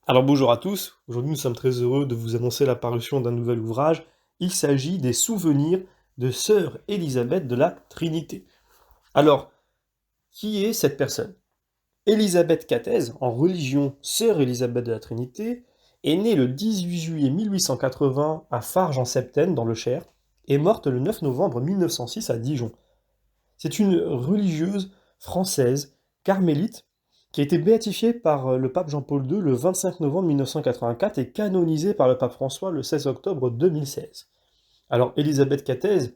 Alors bonjour à tous, aujourd'hui nous sommes très heureux de vous annoncer la parution d'un nouvel ouvrage. Il s'agit des souvenirs de Sœur Élisabeth de la Trinité. Alors, qui est cette personne? Élisabeth Cathèse, en religion Sœur Élisabeth de la Trinité, est née le 18 juillet 1880 à Farges en Septène, dans le Cher, et morte le 9 novembre 1906 à Dijon. C'est une religieuse française, carmélite, qui a été béatifiée par le pape Jean-Paul II le 25 novembre 1984 et canonisée par le pape François le 16 octobre 2016. Alors, Élisabeth Cathèse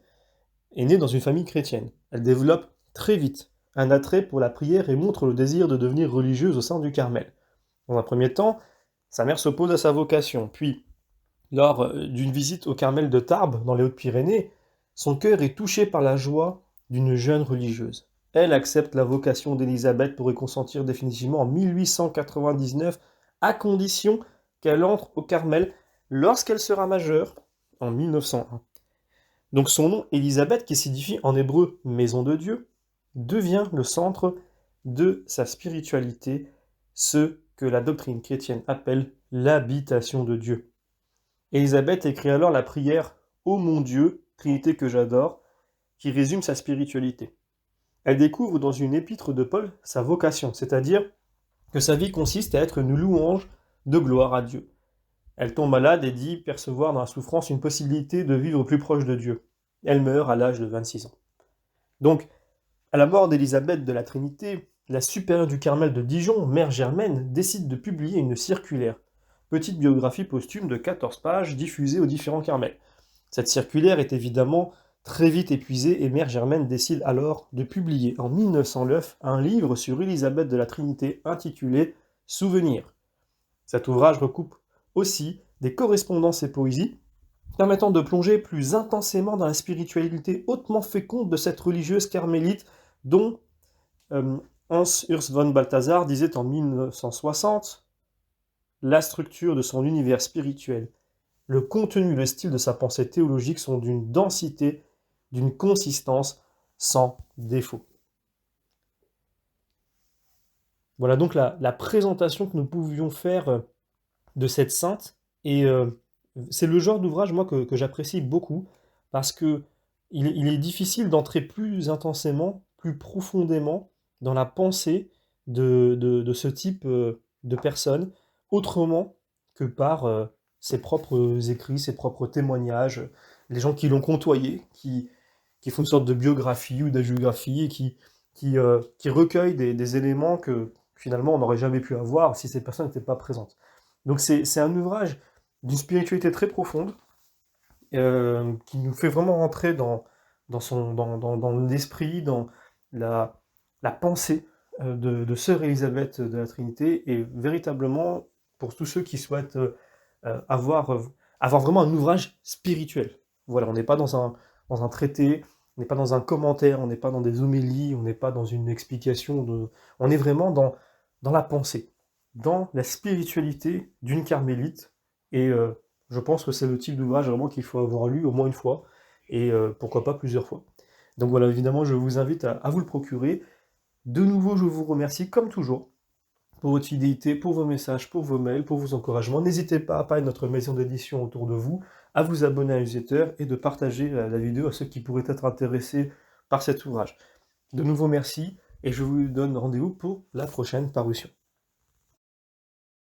est née dans une famille chrétienne. Elle développe très vite un attrait pour la prière et montre le désir de devenir religieuse au sein du Carmel. Dans un premier temps, sa mère s'oppose à sa vocation, puis, lors d'une visite au Carmel de Tarbes, dans les Hautes-Pyrénées, son cœur est touché par la joie d'une jeune religieuse. Elle accepte la vocation d'Élisabeth pour y consentir définitivement en 1899, à condition qu'elle entre au Carmel lorsqu'elle sera majeure, en 1901. Donc son nom, Élisabeth, qui signifie en hébreu « maison de Dieu », devient le centre de sa spiritualité, ce que la doctrine chrétienne appelle l'habitation de Dieu. Élisabeth écrit alors la prière « Ô mon Dieu, Trinité que j'adore », qui résume sa spiritualité. Elle découvre dans une épître de Paul sa vocation, c'est-à-dire que sa vie consiste à être une louange de gloire à Dieu. Elle tombe malade et dit percevoir dans la souffrance une possibilité de vivre plus proche de Dieu. Elle meurt à l'âge de 26 ans. Donc, à la mort d'Élisabeth de la Trinité, la supérieure du Carmel de Dijon, Mère Germaine, décide de publier une circulaire, petite biographie posthume de 14 pages diffusée aux différents Carmels. Cette circulaire est évidemment très vite épuisée et Mère Germaine décide alors de publier en 1909 un livre sur Élisabeth de la Trinité intitulé « Souvenirs ». Cet ouvrage recoupe aussi des correspondances et poésies permettant de plonger plus intensément dans la spiritualité hautement féconde de cette religieuse carmélite dont Hans Urs von Balthasar disait en 1960 « La structure de son univers spirituel, le contenu, le style de sa pensée théologique sont d'une densité, d'une consistance sans défaut. » Voilà donc la présentation que nous pouvions faire de cette sainte, et c'est le genre d'ouvrage, moi, que j'apprécie beaucoup, parce que il est difficile d'entrer plus intensément, plus profondément dans la pensée de ce type de personne, autrement que par ses propres écrits, ses propres témoignages, les gens qui l'ont côtoyé, qui font une sorte de biographie ou d'agiographie, et qui recueillent des éléments que finalement on n'aurait jamais pu avoir si ces personnes n'étaient pas présentes. Donc c'est un ouvrage d'une spiritualité très profonde, qui nous fait vraiment rentrer dans l'esprit, dans la pensée de Sœur Élisabeth de la Trinité, et véritablement, pour tous ceux qui souhaitent avoir vraiment un ouvrage spirituel. Voilà, on n'est pas dans un traité, on n'est pas dans un commentaire, on n'est pas dans des homélies, on n'est pas dans une explication, on est vraiment dans la pensée, dans la spiritualité d'une carmélite, et je pense que c'est le type d'ouvrage vraiment qu'il faut avoir lu au moins une fois, et pourquoi pas plusieurs fois. Donc voilà, évidemment, je vous invite à vous le procurer. De nouveau, je vous remercie, comme toujours, pour votre fidélité, pour vos messages, pour vos mails, pour vos encouragements. N'hésitez pas à parler de notre maison d'édition autour de vous, à vous abonner à la newsletter et de partager la vidéo à ceux qui pourraient être intéressés par cet ouvrage. De nouveau, merci, et je vous donne rendez-vous pour la prochaine parution.